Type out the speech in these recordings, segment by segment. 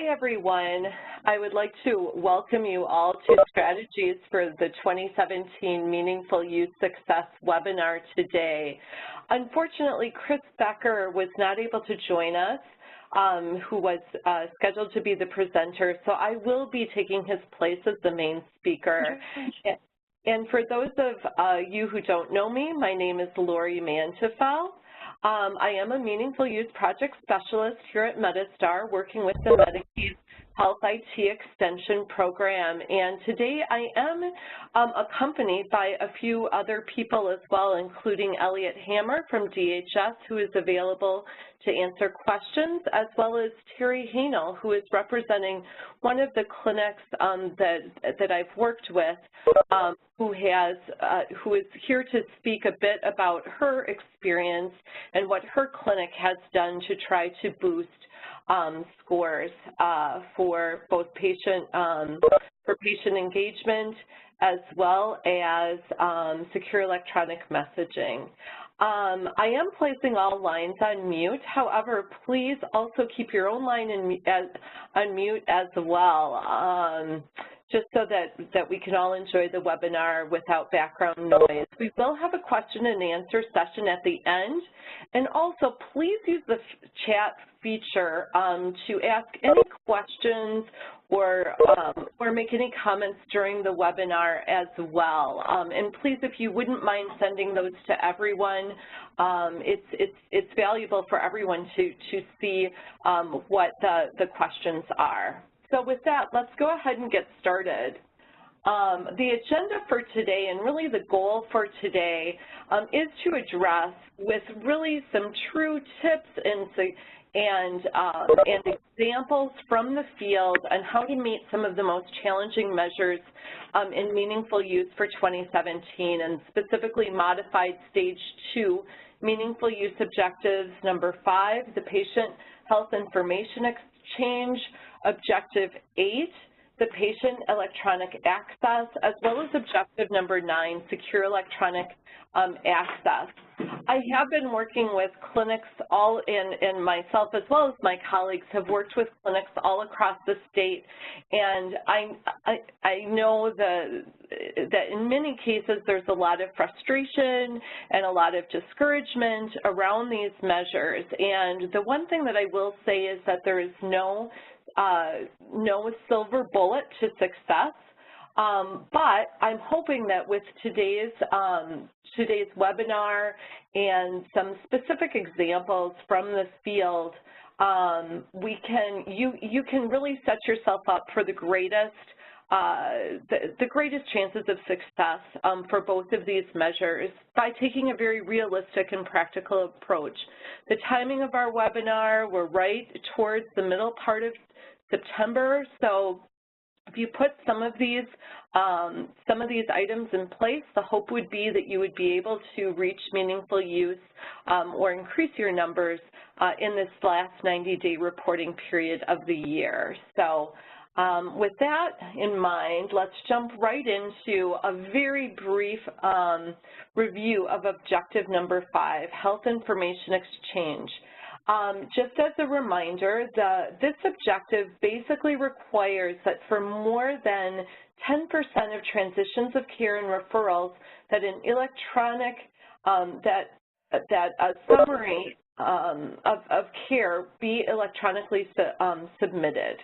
Hi, everyone. I would like to welcome you all to Strategies for the 2017 Meaningful Use Success webinar today. Unfortunately, Chris Becker was not able to join us, who was scheduled to be the presenter, so I will be taking his place as the main speaker. And for those of you who don't know me, my name is Lori Mantefel. I am a Meaningful Use Project Specialist here at Metastar, working with the Medicaid Health IT Extension Program. And today I am accompanied by a few other people as well, including Elliot Hammer from DHS, who is available to answer questions, as well as Terry Hanel, who is representing one of the clinics that I've worked with, who is here to speak a bit about her experience and what her clinic has done to try to boost scores for both patient engagement as well as secure electronic messaging. I am placing all lines on mute. However, please also keep your own line on mute as well, just so that we can all enjoy the webinar without background noise. We will have a question and answer session at the end. And also, please use the chat feature to ask any questions or make any comments during the webinar as well. And please, if you wouldn't mind sending those to everyone, it's valuable for everyone to see what the questions are. So with that, let's go ahead and get started. The agenda for today, and really the goal for today, is to address with really some true tips and examples from the field on how to meet some of the most challenging measures in meaningful use for 2017, and specifically modified stage 2 meaningful use objectives number 5, the patient health information exchange, objective 8, the patient electronic access, as well as objective number 9, secure electronic access. I have been working with clinics and myself as well as my colleagues have worked with clinics all across the state, and I know that in many cases there's a lot of frustration and a lot of discouragement around these measures. And the one thing that I will say is that there is no silver bullet to success, but I'm hoping that with today's webinar and some specific examples from the field, you can really set yourself up for the greatest chances of success for both of these measures by taking a very realistic and practical approach. The timing of our webinar, we're right towards the middle part of September, so if you put some of these items in place, the hope would be that you would be able to reach meaningful use or increase your numbers in this last 90-day reporting period of the year. So with that in mind, let's jump right into a very brief review of objective number 5, health information exchange. Just as a reminder, this objective basically requires that for more than 10% of transitions of care and referrals that an electronic, that a summary of care be electronically submitted.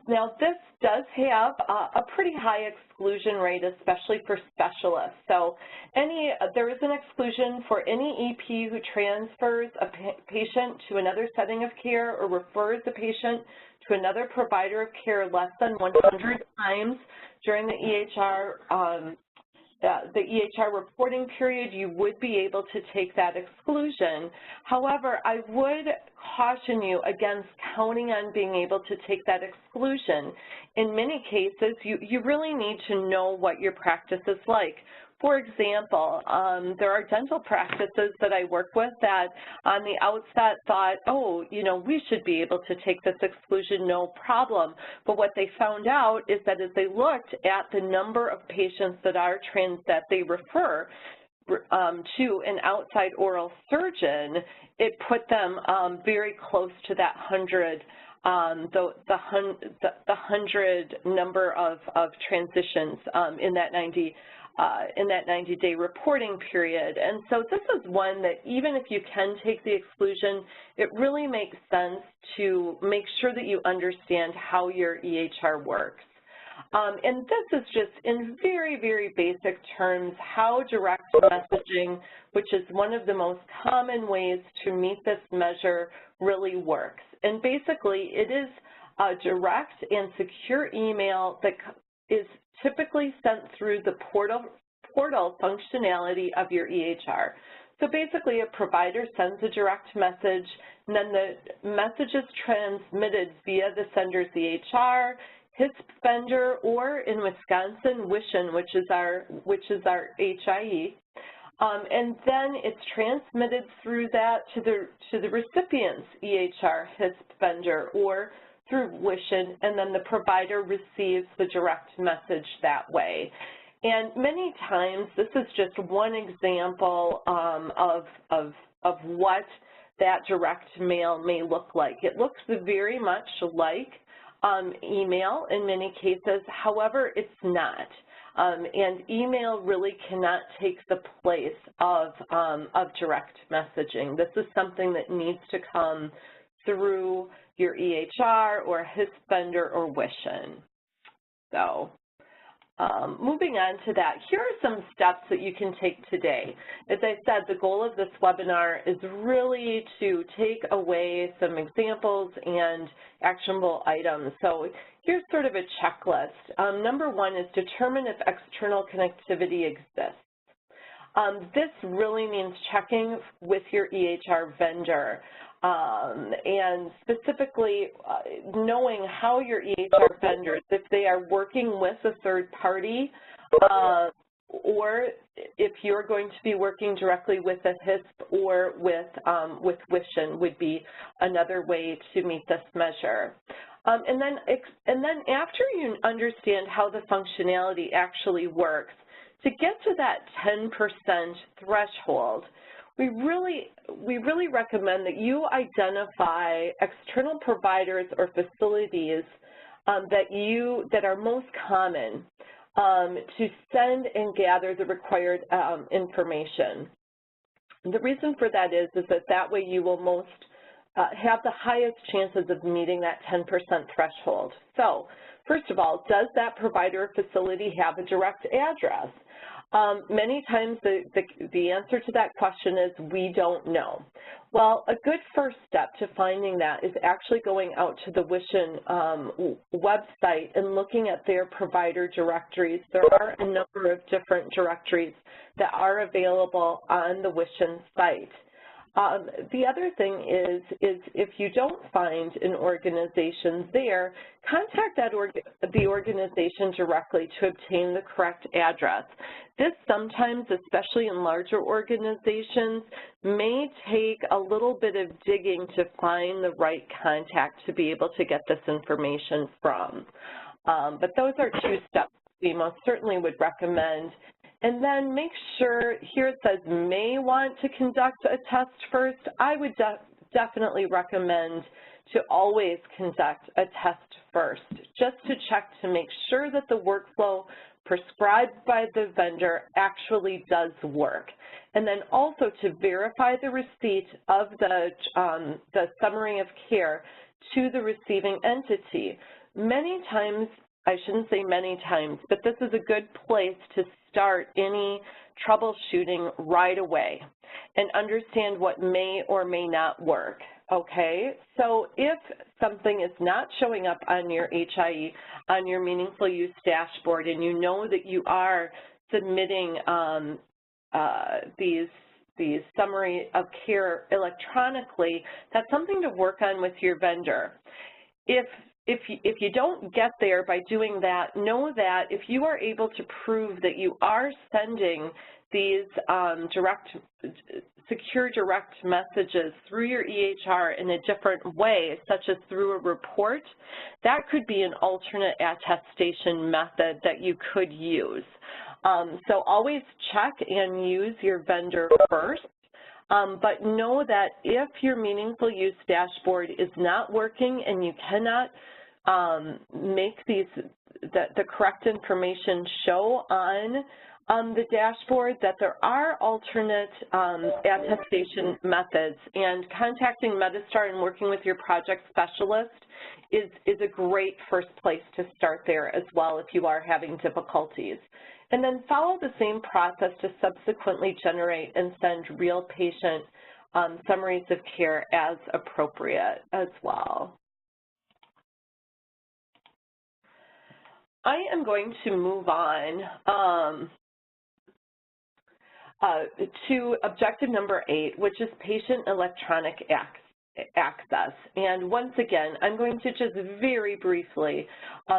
Now, this does have a pretty high exclusion rate, especially for specialists. So there is an exclusion for any EP who transfers a patient to another setting of care or refers a patient to another provider of care less than 100 times during the EHR reporting period. You would be able to take that exclusion. However, I would caution you against counting on being able to take that exclusion. In many cases, you really need to know what your practice is like. For example, there are dental practices that I work with that on the outset thought, oh, we should be able to take this exclusion, no problem. But what they found out is that as they looked at the number of patients that they refer to an outside oral surgeon, it put them very close to that 100 the 100 number of transitions in that 90-day reporting period. And so this is one that even if you can take the exclusion, it really makes sense to make sure that you understand how your EHR works. And this is just in very, very basic terms how direct messaging, which is one of the most common ways to meet this measure, really works. And basically, it is a direct and secure email that is typically sent through the portal functionality of your EHR. So basically, a provider sends a direct message, and then the message is transmitted via the sender's EHR, HIE vendor, or in Wisconsin, WISHIN, which is our HIE. And then it's transmitted through that to the recipient's EHR, HIE vendor, or through WISHIN, and then the provider receives the direct message that way. And many times, this is just one example of what that direct mail may look like. It looks very much like email in many cases. However, it's not. And email really cannot take the place of direct messaging. This is something that needs to come through your EHR or HIE vendor or WISHIN. So moving on to that, here are some steps that you can take today. As I said, the goal of this webinar is really to take away some examples and actionable items. So here's sort of a checklist. Number one is determine if external connectivity exists. This really means checking with your EHR vendor and specifically knowing how your EHR vendors, if they are working with a third party or if you're going to be working directly with a HISP or with WISHIN would be another way to meet this measure. And then after you understand how the functionality actually works, to get to that 10% threshold, we really recommend that you identify external providers or facilities that are most common to send and gather the required information. The reason for that is that way you will most have the highest chances of meeting that 10% threshold. So, first of all, does that provider or facility have a direct address? Many times the answer to that question is we don't know. Well, a good first step to finding that is actually going out to the WISHIN website and looking at their provider directories. There are a number of different directories that are available on the WISHIN site. The other thing is if you don't find an organization there, contact the organization directly to obtain the correct address. This sometimes, especially in larger organizations, may take a little bit of digging to find the right contact to be able to get this information from. But those are two steps we most certainly would recommend. And then make sure, here it says may want to conduct a test first. I would definitely recommend to always conduct a test first, just to check to make sure that the workflow prescribed by the vendor actually does work. And then also to verify the receipt of the summary of care to the receiving entity. Many times, I shouldn't say many times, but this is a good place to start any troubleshooting right away and understand what may or may not work, okay? So if something is not showing up on your HIE, on your Meaningful Use dashboard, and you know that you are submitting these summary of care electronically, that's something to work on with your vendor. If you don't get there by doing that, know that if you are able to prove that you are sending these secure direct messages through your EHR in a different way, such as through a report, that could be an alternate attestation method that you could use. So always check and use your vendor first. But know that if your Meaningful Use dashboard is not working and you cannot make the correct information show on the dashboard, that there are alternate attestation methods, and contacting Medistar and working with your project specialist is a great first place to start there as well if you are having difficulties. And then follow the same process to subsequently generate and send real patient summaries of care as appropriate as well. I am going to move on to objective number 8, which is patient electronic access. And once again, I'm going to just very briefly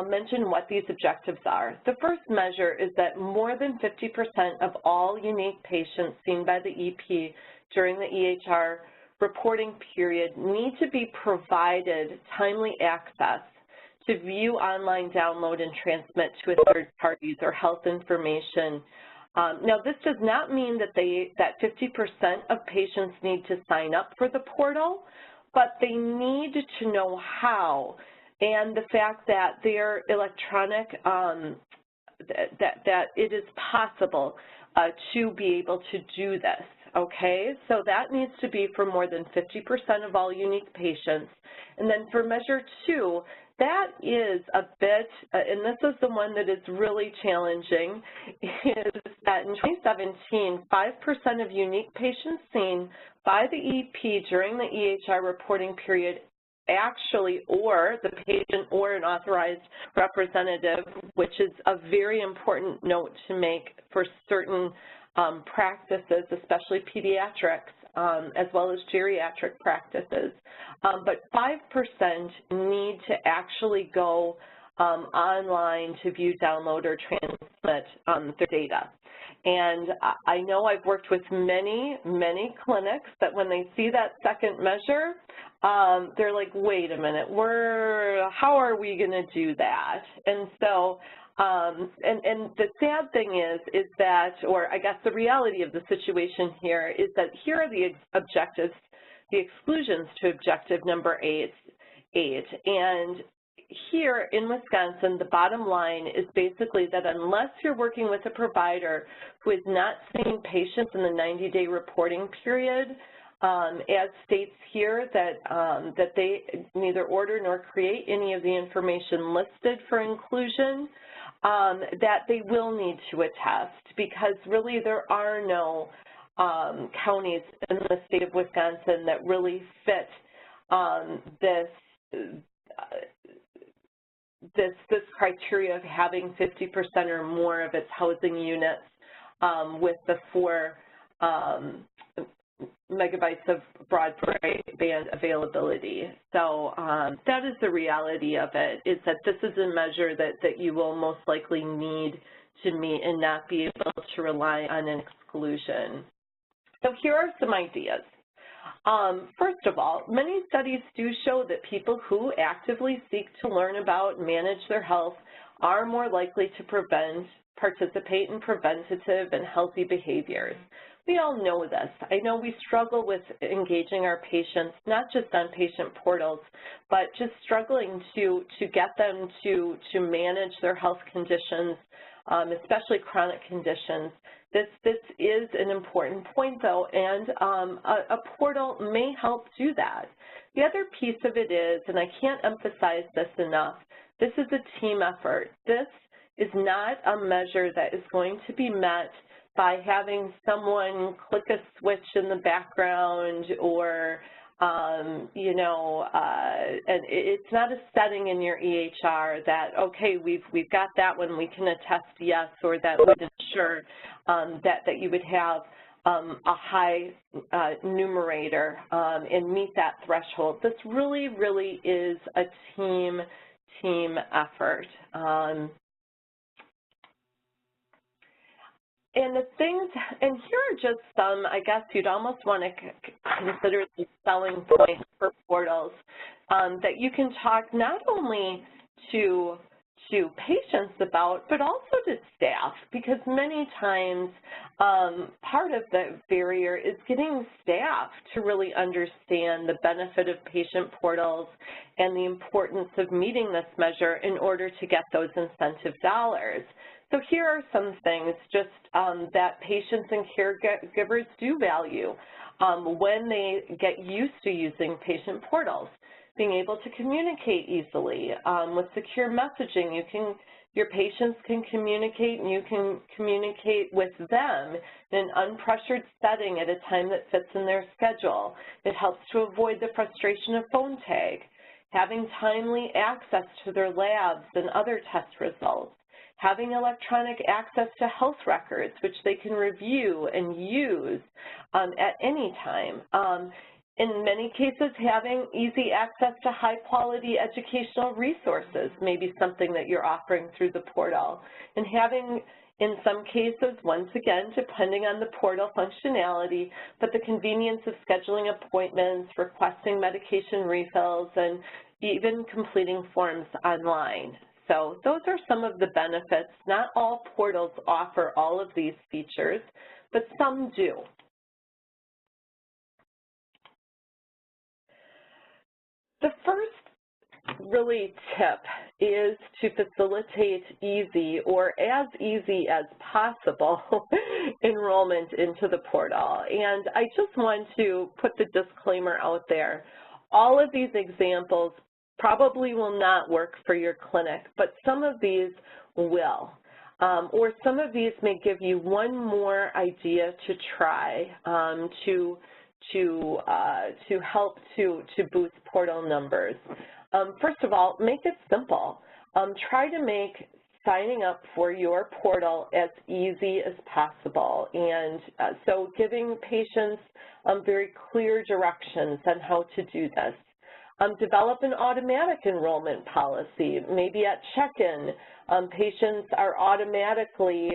mention what these objectives are. The first measure is that more than 50% of all unique patients seen by the EP during the EHR reporting period need to be provided timely access to view, online, download, and transmit to a third parties or health information. Now, this does not mean that 50% of patients need to sign up for the portal, but they need to know how, and the fact that their electronic, that it is possible to be able to do this, okay? So that needs to be for more than 50% of all unique patients. And then for measure 2, that is a bit, and this is the one that is really challenging, is that in 2017, 5% of unique patients seen by the EP during the EHR reporting period actually, or the patient or an authorized representative, which is a very important note to make for certain practices, especially pediatrics, as well as geriatric practices. But 5% need to actually go online to view, download, or transmit their data. And I know I've worked with many, many clinics that when they see that second measure, they're like, wait a minute, how are we going to do that? And so, and the sad thing is that, or I guess the reality of the situation here is that here are the objectives, the exclusions to objective number 8. And here in Wisconsin, the bottom line is basically that unless you're working with a provider who is not seeing patients in the 90-day reporting period, as states here that they neither order nor create any of the information listed for inclusion, that they will need to attest, because really there are no counties in the state of Wisconsin that really fit this criteria of having 50% or more of its housing units with the 4 megabytes of broadband availability. So that is the reality of it, is that this is a measure that you will most likely need to meet and not be able to rely on an exclusion. So here are some ideas. First of all, many studies do show that people who actively seek to learn about and manage their health are more likely to participate in preventative and healthy behaviors. We all know this. I know we struggle with engaging our patients, not just on patient portals, but just struggling to get them to manage their health conditions, especially chronic conditions. This is an important point, though, and a portal may help do that. The other piece of it is, and I can't emphasize this enough, this is a team effort. This is not a measure that is going to be met by having someone click a switch in the background, or you know, and it's not a setting in your EHR that, okay, we've got that one, we can attest yes, or that would ensure that you would have a high numerator and meet that threshold. This really, really is a team effort. And the things, and here are just some, I guess you'd almost want to consider the selling points for portals, that you can talk not only to to patients about, but also to staff, because many times part of the barrier is getting staff to really understand the benefit of patient portals and the importance of meeting this measure in order to get those incentive dollars. So here are some things just that patients and caregivers do value when they get used to using patient portals. Being able to communicate easily. With secure messaging, your patients can communicate and you can communicate with them in an unpressured setting at a time that fits in their schedule. It helps to avoid the frustration of phone tag. Having timely access to their labs and other test results. Having electronic access to health records, which they can review and use at any time. In many cases, having easy access to high-quality educational resources may be something that you're offering through the portal. And having, in some cases, once again, depending on the portal functionality, but the convenience of scheduling appointments, requesting medication refills, and even completing forms online. So those are some of the benefits. Not all portals offer all of these features, but some do. The first really tip is to facilitate easy or as easy as possible enrollment into the portal. And I just want to put the disclaimer out there. All of these examples probably will not work for your clinic, but some of these will. Or some of these may give you one more idea to try to help to boost portal numbers. First of all, make it simple. Try to make signing up for your portal as easy as possible, and so giving patients very clear directions on how to do this. Develop an automatic enrollment policy. Maybe at check-in, patients are automatically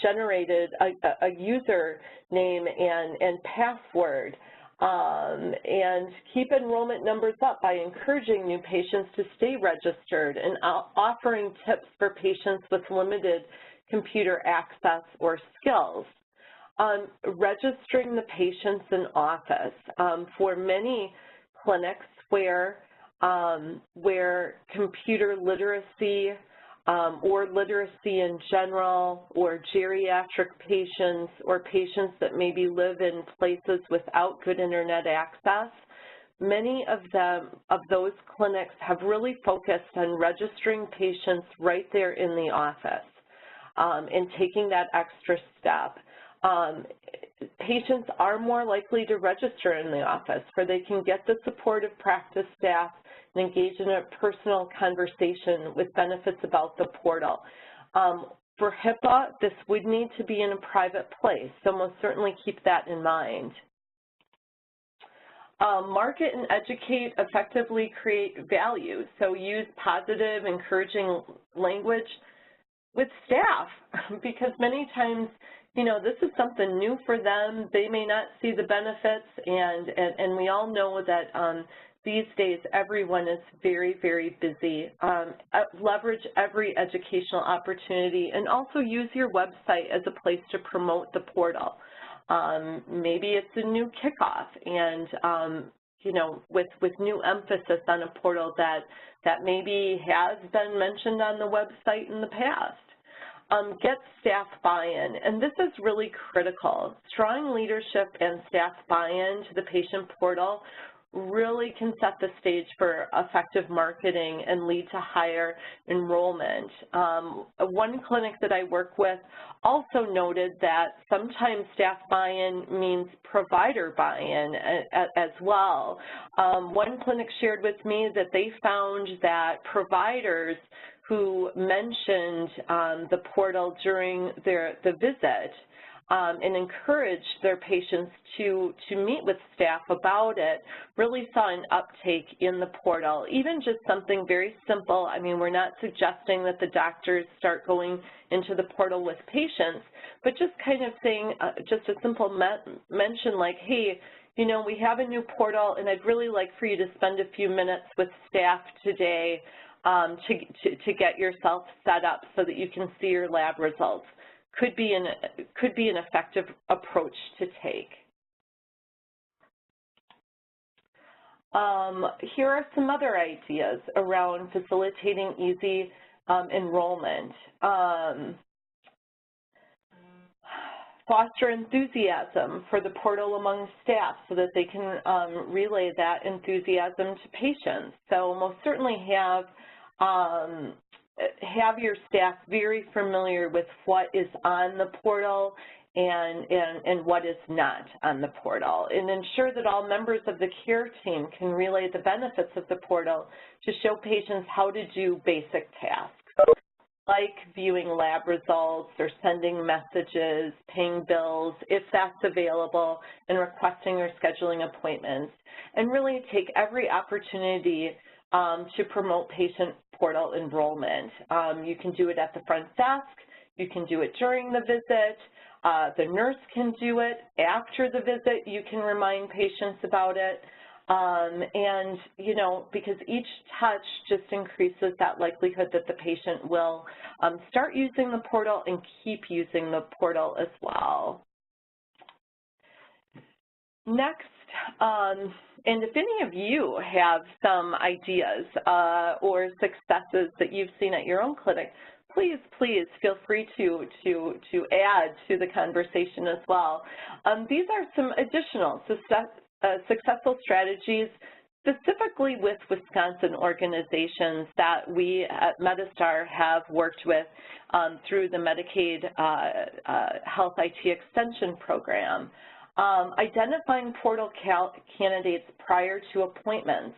generated a username and password. And keep enrollment numbers up by encouraging new patients to stay registered and offering tips for patients with limited computer access or skills. Registering the patients in office. For many clinics where computer literacy or literacy in general, or geriatric patients, or patients that maybe live in places without good internet access, many of those clinics have really focused on registering patients right there in the office and taking that extra step. Patients are more likely to register in the office where they can get the support of practice staff and engage in a personal conversation with benefits about the portal. For HIPAA, this would need to be in a private place, so most certainly keep that in mind. Market and educate, effectively create value, so use positive, encouraging language with staff, because many times, you know, this is something new for them. They may not see the benefits, and we all know that these days everyone is very, very busy. Leverage every educational opportunity, and also use your website as a place to promote the portal. Maybe it's a new kickoff, and you know, with new emphasis on a portal that maybe has been mentioned on the website in the past. Get staff buy-in, and this is really critical. Strong leadership and staff buy-in to the patient portal really can set the stage for effective marketing and lead to higher enrollment. One clinic that I work with also noted that sometimes staff buy-in means provider buy-in as well. One clinic shared with me that they found that providers who mentioned the portal during the visit and encouraged their patients to meet with staff about it, really saw an uptake in the portal. Even just something very simple. I mean, we're not suggesting that the doctors start going into the portal with patients, but just kind of saying just a simple mention like, hey, you know, we have a new portal, and I'd really like for you to spend a few minutes with staff today to get yourself set up so that you can see your lab results could be an effective approach to take. Here are some other ideas around facilitating easy enrollment. Foster enthusiasm for the portal among staff so that they can relay that enthusiasm to patients. So most certainly have your staff very familiar with what is on the portal and what is not on the portal, and ensure that all members of the care team can relay the benefits of the portal to show patients how to do basic tasks, like viewing lab results or sending messages, paying bills, if that's available, and requesting or scheduling appointments, and really take every opportunity to promote patient portal enrollment. You can do it at the front desk, you can do it during the visit, the nurse can do it after the visit, you can remind patients about it. And, you know, because each touch just increases that likelihood that the patient will start using the portal and keep using the portal as well. Next, and if any of you have some ideas or successes that you've seen at your own clinic, please feel free to add to the conversation as well. These are some additional successful strategies specifically with Wisconsin organizations that we at Medistar have worked with through the Medicaid Health IT Extension Program. Identifying portal candidates prior to appointments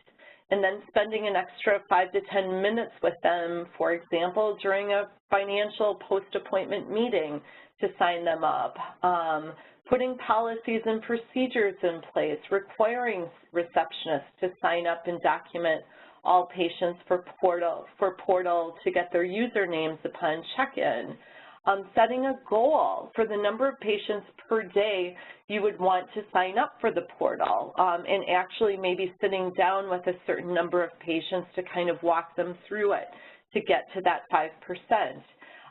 and then spending an extra 5 to 10 minutes with them, for example, during a financial post-appointment meeting to sign them up. Putting policies and procedures in place, requiring receptionists to sign up and document all patients for portal to get their usernames upon check-in. Setting a goal for the number of patients per day you would want to sign up for the portal, and actually maybe sitting down with a certain number of patients to kind of walk them through it to get to that 5%.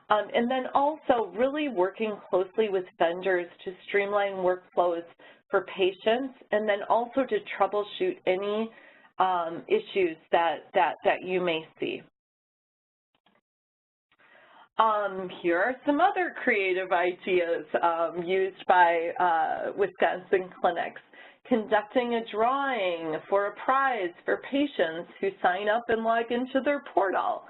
And then also really working closely with vendors to streamline workflows for patients, and then also to troubleshoot any issues that you may see. Here are some other creative ideas used by Wisconsin clinics. Conducting a drawing for a prize for patients who sign up and log into their portal.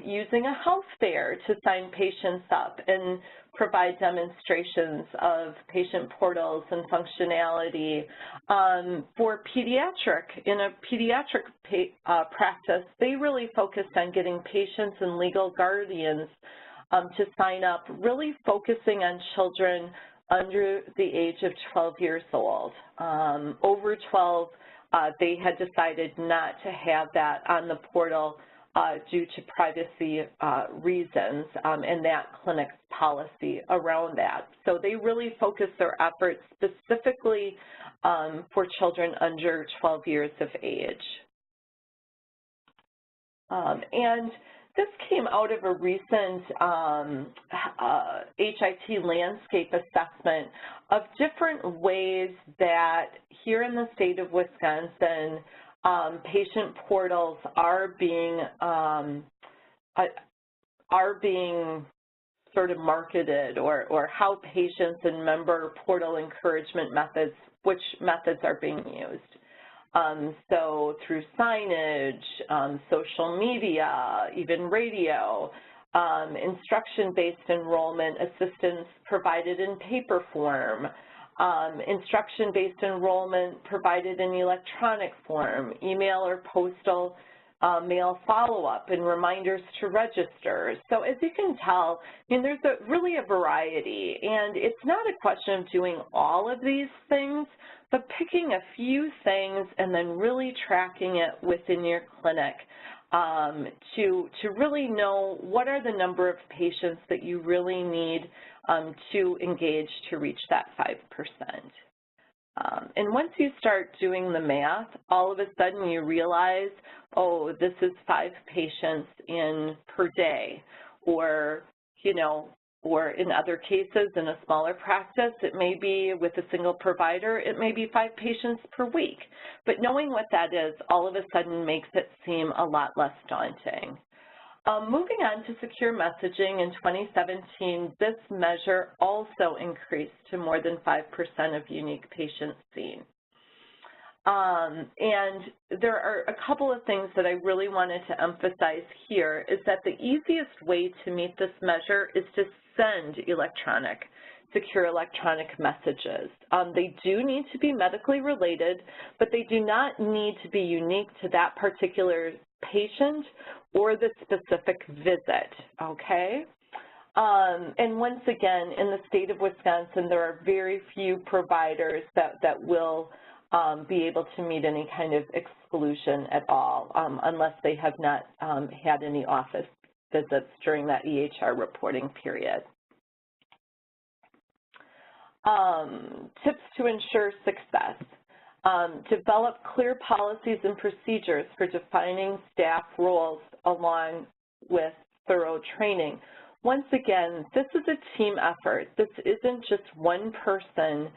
Using a health fair to sign patients up and provide demonstrations of patient portals and functionality. For in a pediatric practice, they really focused on getting patients and legal guardians to sign up, really focusing on children under the age of 12 years old. Over 12, they had decided not to have that on the portal due to privacy reasons and that clinic's policy around that. So they really focused their efforts specifically for children under 12 years of age. And this came out of a recent HIT landscape assessment of different ways that here in the state of Wisconsin, patient portals are being sort of marketed, or how patients and member portal encouragement methods, which methods are being used. So through signage, social media, even radio, instruction-based enrollment assistance provided in paper form, instruction-based enrollment provided in electronic form, email or postal mail follow-up, and reminders to register. So as you can tell, I mean, there's really a variety, and it's not a question of doing all of these things, but picking a few things and then really tracking it within your clinic to really know what are the number of patients that you really need to engage to reach that 5%. And once you start doing the math, all of a sudden you realize, oh, this is 5 patients in per day, or, you know, or in other cases, in a smaller practice, it may be with a single provider, it may be 5 patients per week. But knowing what that is, all of a sudden makes it seem a lot less daunting. Moving on to secure messaging, in 2017, this measure also increased to more than 5% of unique patients seen. And there are a couple of things that I really wanted to emphasize here, is that the easiest way to meet this measure is to send secure electronic messages. They do need to be medically related, but they do not need to be unique to that particular patient or the specific visit, okay? And once again, in the state of Wisconsin, there are very few providers that will be able to meet any kind of exclusion at all, unless they have not had any office visits during that EHR reporting period. Tips to ensure success. Develop clear policies and procedures for defining staff roles along with thorough training. Once again, this is a team effort. This isn't just one person's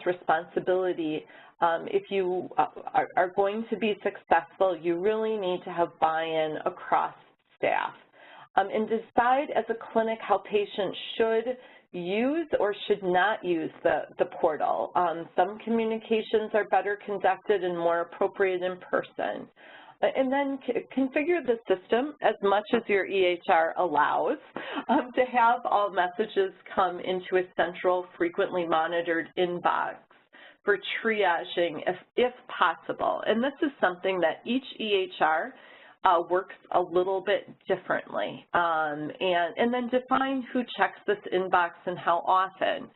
responsibility. If you are going to be successful, you really need to have buy-in across staff. And decide as a clinic how patients should use or should not use the portal. Some communications are better conducted and more appropriate in person. And then configure the system as much as your EHR allows to have all messages come into a central, frequently monitored inbox for triaging if possible. And this is something that each EHR works a little bit differently. And then define who checks this inbox and how often.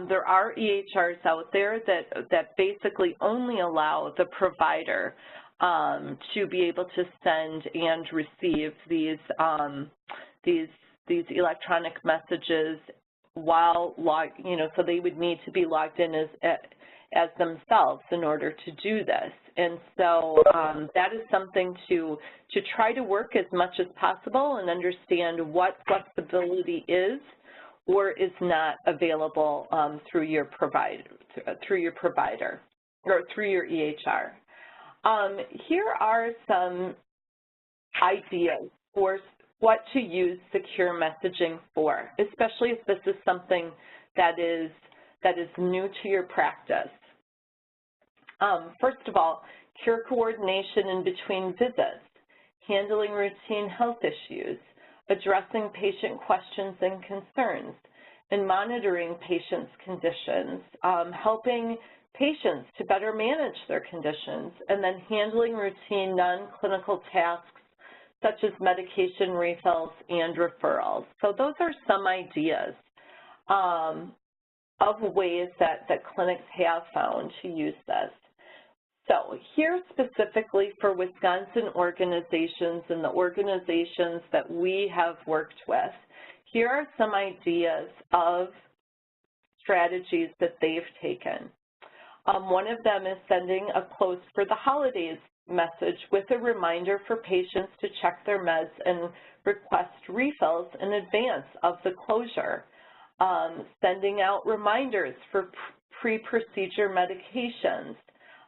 There are EHRs out there that basically only allow the provider to be able to send and receive these electronic messages while so they would need to be logged in as themselves in order to do this. And so that is something to try to work as much as possible and understand what flexibility is or is not available through your provider or through your EHR. Here are some ideas for what to use secure messaging for, especially if this is something that is new to your practice. First of all, care coordination in between visits, handling routine health issues, addressing patient questions and concerns, and monitoring patients' conditions, helping patients to better manage their conditions, and then handling routine non-clinical tasks such as medication refills and referrals. So those are some ideas of ways that clinics have found to use this. So here specifically for Wisconsin organizations and the organizations that we have worked with, here are some ideas of strategies that they've taken. One of them is sending a close for the holidays message with a reminder for patients to check their meds and request refills in advance of the closure. Sending out reminders for pre-procedure medications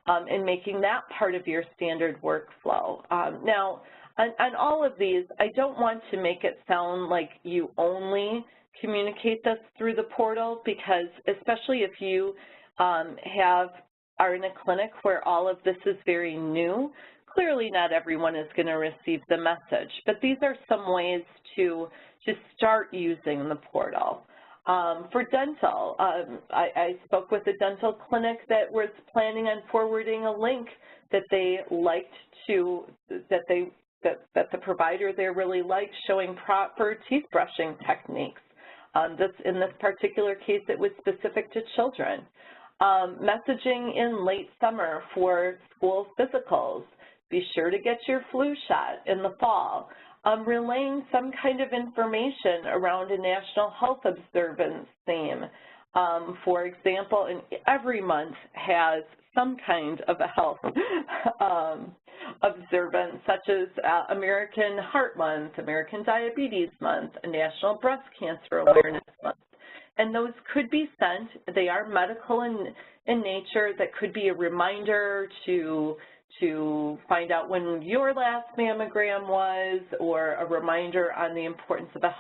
and making that part of your standard workflow. Now, on all of these, I don't want to make it sound like you only communicate this through the portal, because especially if you are in a clinic where all of this is very new, clearly not everyone is going to receive the message. But these are some ways to start using the portal. For dental, I spoke with a dental clinic that was planning on forwarding a link that they liked that the provider there really liked, showing proper teeth brushing techniques. In this particular case, it was specific to children. Messaging in late summer for school physicals. Be sure to get your flu shot in the fall. Relaying some kind of information around a national health observance theme. for example, and every month has some kind of a health observance, such as American Heart Month, American Diabetes Month, National Breast Cancer Awareness Month. And those could be sent, they are medical in nature, that could be a reminder to find out when your last mammogram was, or a reminder on the importance of a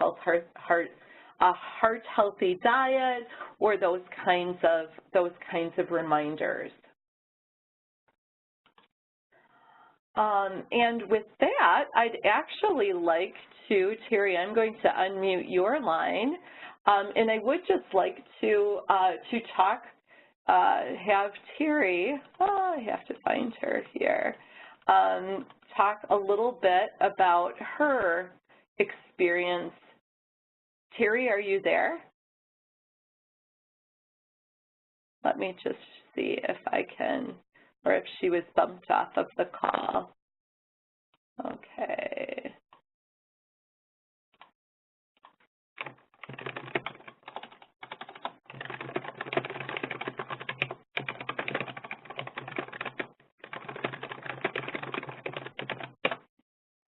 heart-healthy diet, or those kinds of reminders. And with that, I'd actually like to, Terry, I'm going to unmute your line, and I would just like to talk, have Terry, I have to find her here, talk a little bit about her experience. Terry, are you there? Let me just see if I can, or if she was bumped off of the call. Okay.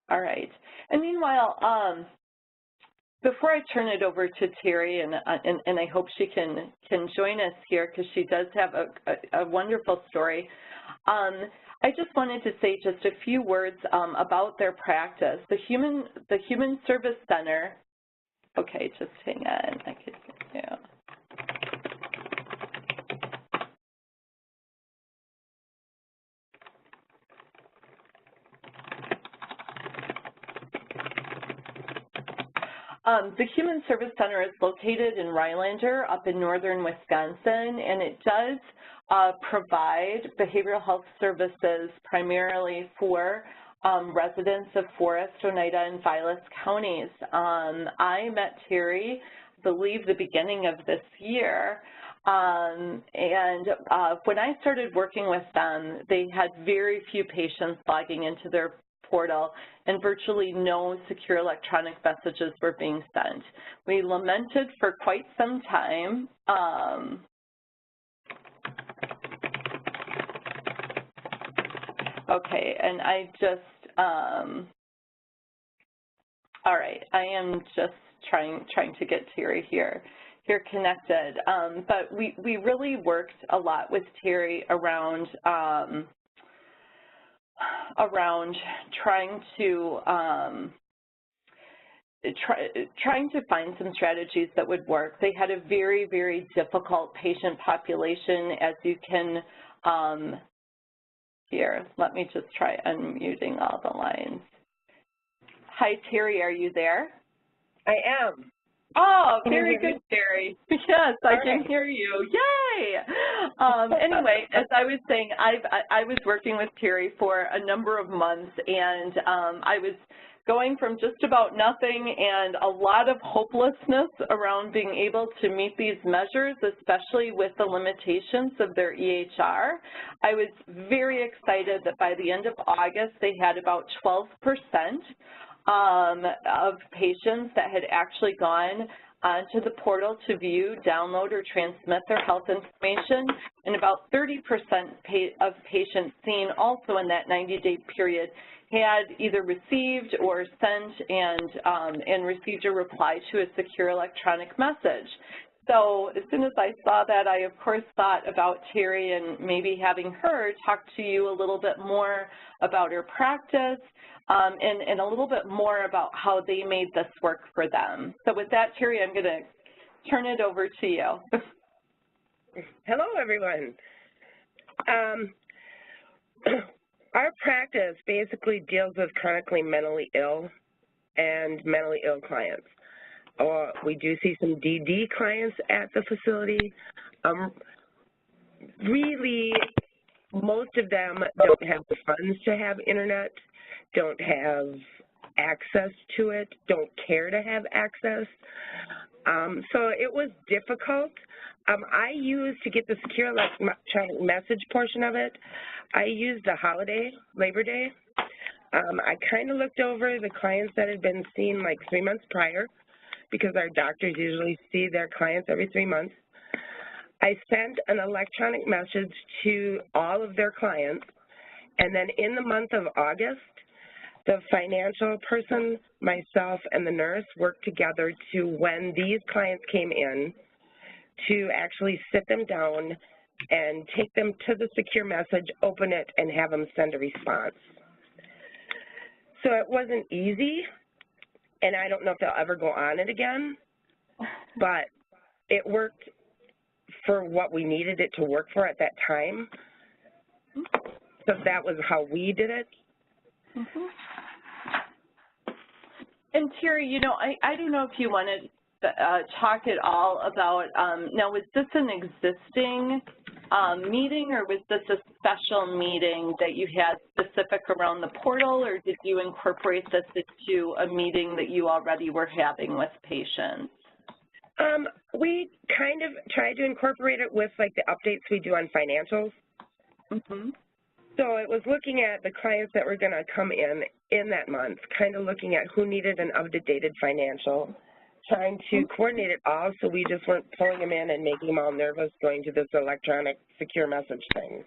All right. And meanwhile, before I turn it over to Terry, and I hope she can join us here because she does have a wonderful story, I just wanted to say just a few words about their practice. The Human Service Center. Okay, just hang on. I could, yeah. The Human Service Center is located in Rylander up in northern Wisconsin, and it does provide behavioral health services primarily for residents of Forest, Oneida, and Vilas counties. I met Terry, I believe, the beginning of this year, and when I started working with them, they had very few patients logging into their portal, and virtually no secure electronic messages were being sent. We lamented for quite some time. Okay, and I just, all right, I am just trying to get Terry here connected. But we really worked a lot with Terry around trying to find some strategies that would work. They had a very, very difficult patient population, as you can, here, let me just try unmuting all the lines. Hi, Terry, are you there? I am. Oh, very good, Terry. Yes, I can hear you. Yay! Anyway, as I was saying, I was working with Terry for a number of months, and I was going from just about nothing and a lot of hopelessness around being able to meet these measures, especially with the limitations of their EHR. I was very excited that by the end of August, they had about 12% of patients that had actually gone to the portal to view, download, or transmit their health information, and about 30% of patients seen also in that 90-day period had either received or sent and received a reply to a secure electronic message. So as soon as I saw that, I of course thought about Terry and maybe having her talk to you a little bit more about her practice and a little bit more about how they made this work for them. So with that, Terry, I'm going to turn it over to you. Hello, everyone. Our practice basically deals with chronically mentally ill and mentally ill clients. We do see some DD clients at the facility. Really, most of them don't have the funds to have internet, don't have access to it, don't care to have access. So it was difficult. I used, to get the secure electronic message portion of it, I used the holiday, Labor Day. I kind of looked over the clients that had been seen like 3 months prior, because our doctors usually see their clients every 3 months. I sent an electronic message to all of their clients, and then in the month of August, the financial person, myself, and the nurse worked together to, when these clients came in, to actually sit them down and take them to the secure message, open it, and have them send a response. So it wasn't easy, and I don't know if they'll ever go on it again, but it worked for what we needed it to work for at that time. So that was how we did it. Mm-hmm. And Terry, you know, I don't know if you want to talk at all about, now was this an existing meeting, or was this a special meeting that you had specific around the portal, or did you incorporate this into a meeting that you already were having with patients? We kind of tried to incorporate it with like the updates we do on financials. Mm-hmm. So it was looking at the clients that were going to come in that month, kind of looking at who needed an up-to-dated financial, trying to coordinate it all so we just weren't pulling them in and making them all nervous going to this electronic secure message thing.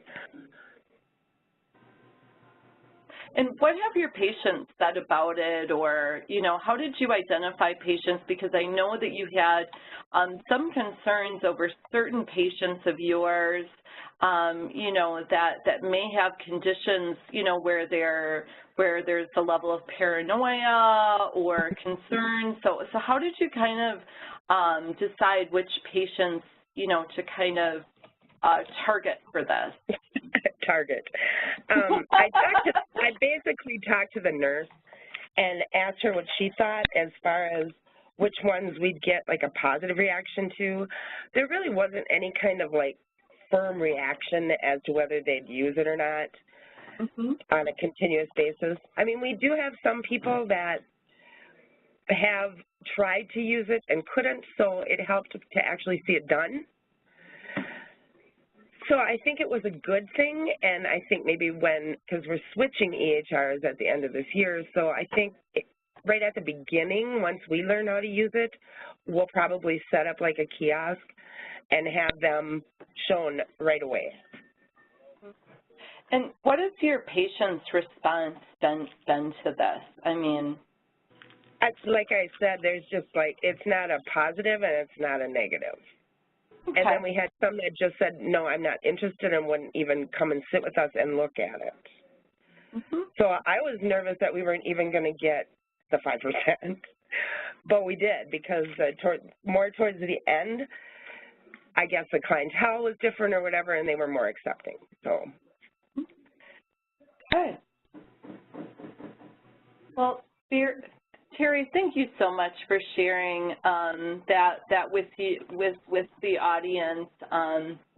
And what have your patients said about it, or, you know, how did you identify patients? Because I know that you had some concerns over certain patients of yours, you know, that may have conditions, you know, where there's a level of paranoia or concern. So how did you kind of decide which patients, you know, to kind of target for this? Target. I basically talked to the nurse and asked her what she thought as far as which ones we'd get like a positive reaction to. There really wasn't any kind of like firm reaction as to whether they'd use it or not on a continuous basis. I mean, we do have some people that have tried to use it and couldn't, so it helped to actually see it done. So I think it was a good thing, and I think maybe because we're switching EHRs at the end of this year, so I think right at the beginning, once we learn how to use it, we'll probably set up like a kiosk and have them shown right away. And what has your patient's response been to this? I mean, like I said, there's just like, it's not a positive and it's not a negative. Okay. And then we had some that just said, no, I'm not interested, and wouldn't even come and sit with us and look at it. So I was nervous that we weren't even going to get the 5%, but we did, because more towards the end, I guess the clientele was different or whatever, and they were more accepting. So. Good. Well, Terry, thank you so much for sharing that with the audience.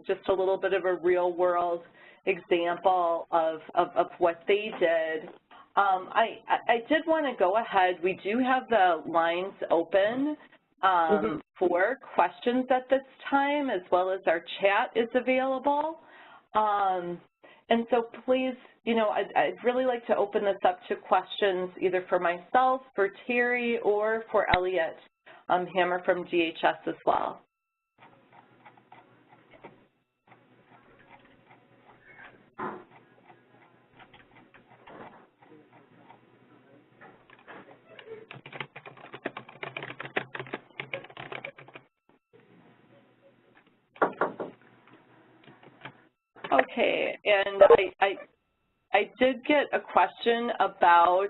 Just a little bit of a real-world example of what they did. I did want to go ahead. We do have the lines open for questions at this time, as well as our chat is available. And so please, you know, I'd really like to open this up to questions either for myself, for Terry, or for Elliot Hammer from DHS as well. Okay, and I did get a question about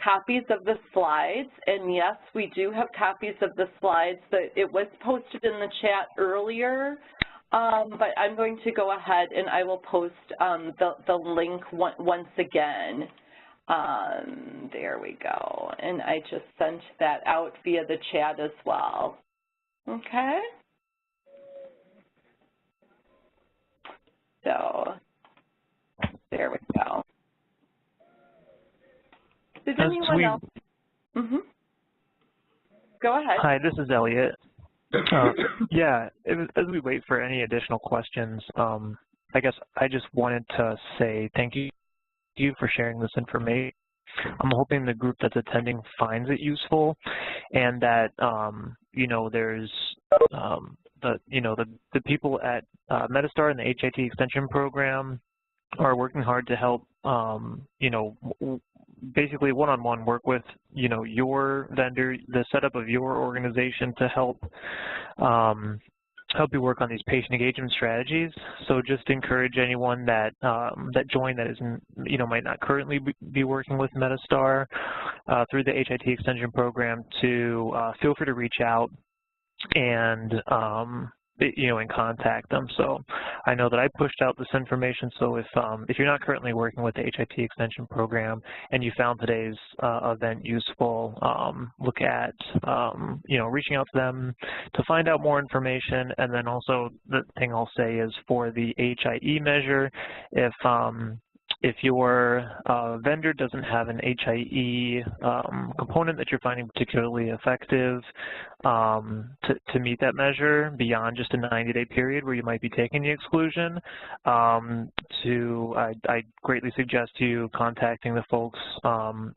copies of the slides, and yes, we do have copies of the slides, but it was posted in the chat earlier, but I'm going to go ahead and I will post the link once again. There we go, and I just sent that out via the chat as well. Okay. So there we go. Did anyone else? Go ahead. Hi, this is Elliot. Yeah, as we wait for any additional questions, I guess I just wanted to say thank you for sharing this information. I'm hoping the group that's attending finds it useful, and that you know, there's the people at Metastar and the HIT extension program are working hard to help, basically one-on-one work with, your vendor, the setup of your organization to help you work on these patient engagement strategies. So just encourage anyone that that joined that isn't, might not currently be working with Metastar through the HIT extension program to feel free to reach out and and contact them. So I know that I pushed out this information. So if you're not currently working with the HIT extension program and you found today's event useful, look at reaching out to them to find out more information. And then also the thing I'll say is for the HIE measure, if your vendor doesn't have an HIE component that you're finding particularly effective to meet that measure beyond just a 90-day period where you might be taking the exclusion, I greatly suggest you contacting the folks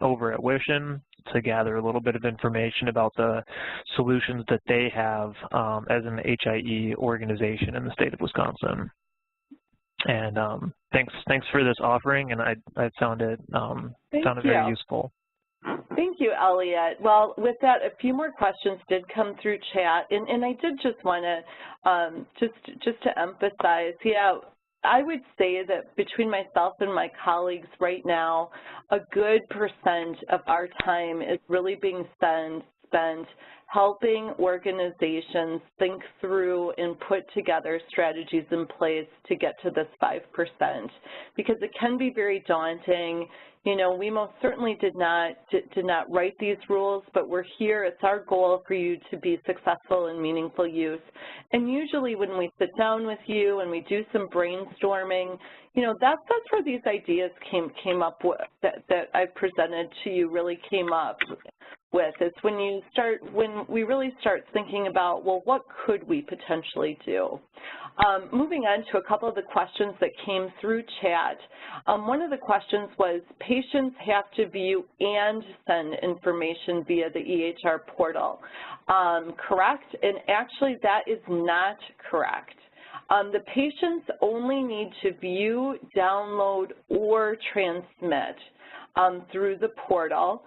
over at Wishin to gather a little bit of information about the solutions that they have as an HIE organization in the state of Wisconsin. And thanks for this offering, and I found it very useful. Thank you, Elliot. Well, with that, a few more questions did come through chat, and I did just want to just to emphasize, I would say that between myself and my colleagues right now, a good % of our time is really being spent helping organizations think through and put together strategies in place to get to this 5%, because it can be very daunting. We most certainly did not write these rules, but we're here. It's our goal for you to be successful in meaningful use. And usually when we sit down with you and we do some brainstorming, that's where these ideas came up with, that I've presented to you really came up with. It's when we really start thinking about, well, what could we potentially do? Moving on to a couple of the questions that came through chat. One of the questions was, patients have to view and send information via the EHR portal. Correct? And actually that is not correct. The patients only need to view, download, or transmit through the portal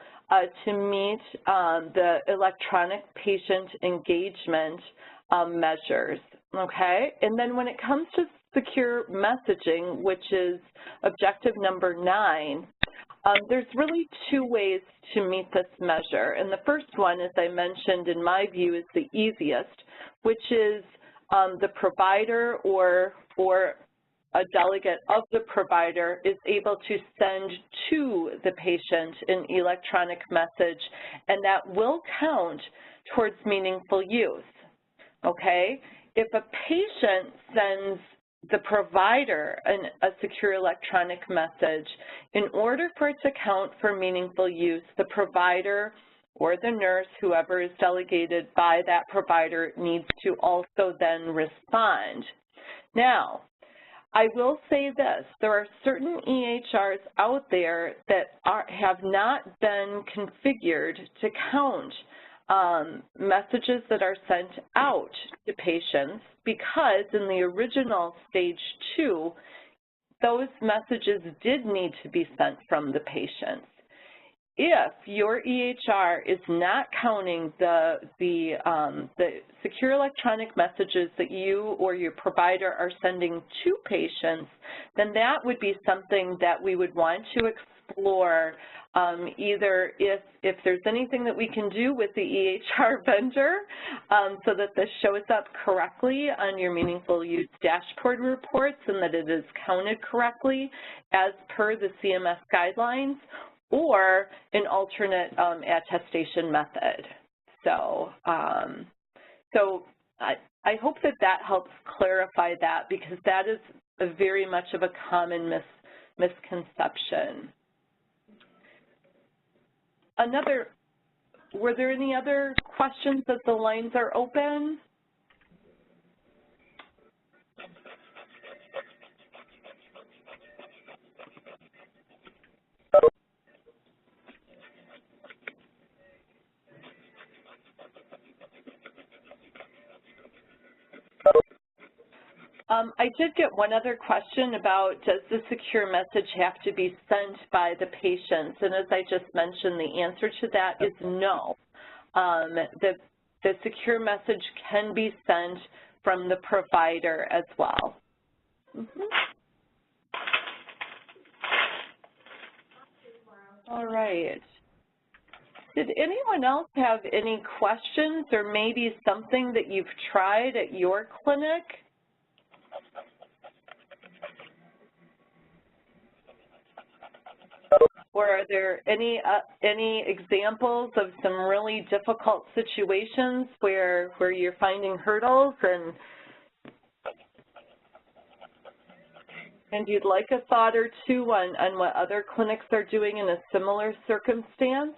to meet the electronic patient engagement measures, okay? And then when it comes to secure messaging, which is objective number 9, there's really 2 ways to meet this measure. And the first one, as I mentioned, in my view, is the easiest, which is the provider or a delegate of the provider is able to send to the patient an electronic message, and that will count towards meaningful use, okay? If a patient sends the provider a secure electronic message, in order for it to count for meaningful use, the provider or the nurse, whoever is delegated by that provider, needs to also then respond. Now, I will say this, there are certain EHRs out there that have not been configured to count messages that are sent out to patients, because in the original stage 2, those messages did need to be sent from the patients. If your EHR is not counting the secure electronic messages that you or your provider are sending to patients, then that would be something that we would want to explore, either if there's anything that we can do with the EHR vendor so that this shows up correctly on your meaningful use dashboard reports and that it is counted correctly as per the CMS guidelines, or an alternate attestation method. So, I hope that helps clarify that, because that is very much of a common misconception. Were there any other questions as the lines are open? I did get one other question about, does the secure message have to be sent by the patients? And as I just mentioned, the answer to that is no. The secure message can be sent from the provider as well. All right. Did anyone else have any questions or maybe something that you've tried at your clinic? Or are there any examples of some really difficult situations where you're finding hurdles and you'd like a thought or two on what other clinics are doing in a similar circumstance?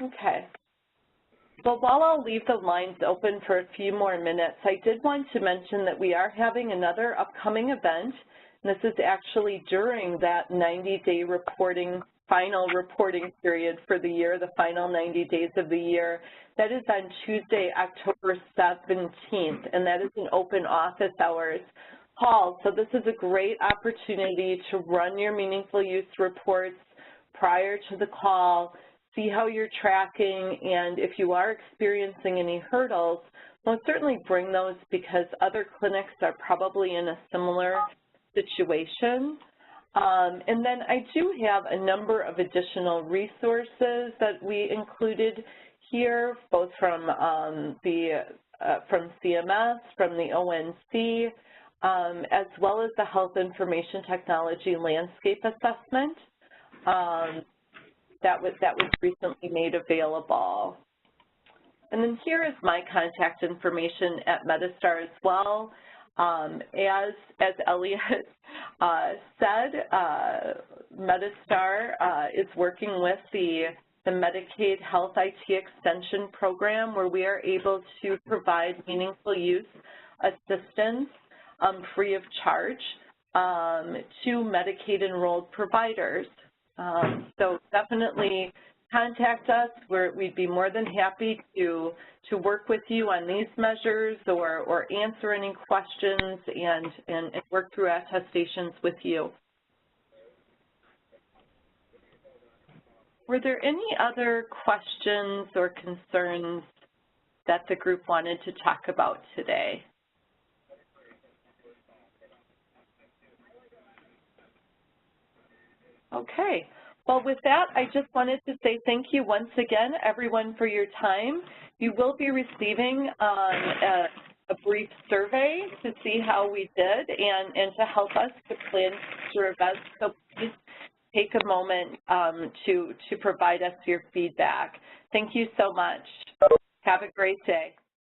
Okay. Well, while I'll leave the lines open for a few more minutes, I did want to mention that we are having another upcoming event. And this is actually during that 90-day final reporting period for the year, the final 90 days of the year. That is on Tuesday, October 17th, and that is an open office hours call. So this is a great opportunity to run your meaningful use reports prior to the call, see how you're tracking, and if you are experiencing any hurdles, most certainly bring those because other clinics are probably in a similar situation. And then I do have a number of additional resources that we included here, both from from CMS, from the ONC, as well as the Health Information Technology Landscape Assessment. That was recently made available. And then here is my contact information at Medistar as well. As Elliot said, Medistar is working with the Medicaid Health IT Extension Program, where we are able to provide meaningful use assistance free of charge to Medicaid enrolled providers. So definitely contact us. We'd be more than happy to work with you on these measures or answer any questions and work through attestations with you. Were there any other questions or concerns that the group wanted to talk about today? Okay. Well, with that, I just wanted to say thank you once again, everyone, for your time. You will be receiving a brief survey to see how we did and to help us to plan future events. So please take a moment to provide us your feedback. Thank you so much. Have a great day.